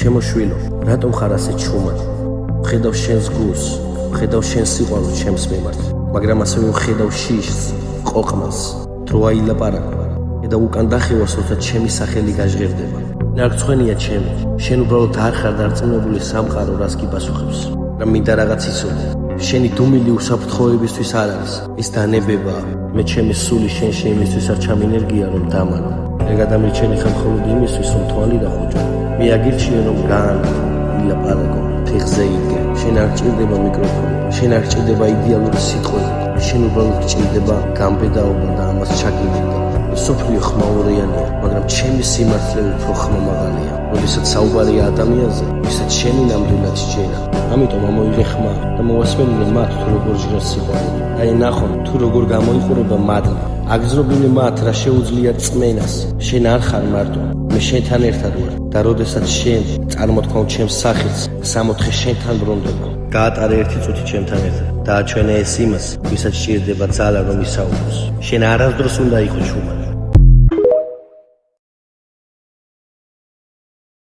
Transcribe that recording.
ჩემო შვილო, რატომ ხარ ასე ჩუმად? ხედავ შენს გულს, ხედავ შენს სიყვარულს ჩემს მიმართ, მაგრამ ასევე ხედავ შიშს, ყოყმას, დრო აილაპარაკო და უკან დახევას, როცა ჩემი სახელი გაჟღერდება. ნარცხვენია ჩემი, შენ უბრალოდ არ ხარ დარწმუნებული სამყარო რას კი პასუხებს, მაგრამ მინდა რაღაც იცოდე. შენი დუმილი უსაფრთხოებისთვის არ არის, ის დანებებაა. მე ჩემი სული შენში იმისთვის არ ჩამინერგია, რომ დამალო. მე გადამირჩენი ხარ მხოლოდ იმისთვის, რომ თვალი დახუჭო. მე აგირჩიე, რომ ვილაპარაკო, ფეხზე იდგე. შენ არ ჭირდება მიკროფონი, შენ არ ჭირდება იდეალური სიტყვები. შენ უბრალოდ ჭირდება გამბედაობა და ამას ჩაგივლინდა. სოფლიო ხმაურიანია, მაგრამ ჩემი სიმართლე უფრო ხმამაღალია. როდესაც საუბარია ადამიანზე, ვისაც შენი ნამდვილად სჯერა. ამიტომ ამოიღე ხმა და მოვასმენინე მათ, თუ როგორ ჟღერს სიყვარული. აი ნახო, თუ როგორ გამოიყურება მადლი. აგზნობინე მათ, რა შეუძლია წმენას. შენ არ ხარ მარტო, მე შენთან ერთად ვარ და როდესაც შენ წარმოთქვამთ ჩემს სახელს, 64 შენთან ბრუნდება. გაატარე 1 წუთი ჩემთან ერთად. დააჩვენე ეს იმას, ვისაც სჭირდება ძალა, რომ ისაუბროს. შენ არასდროს უნდა იყო ჩუმად.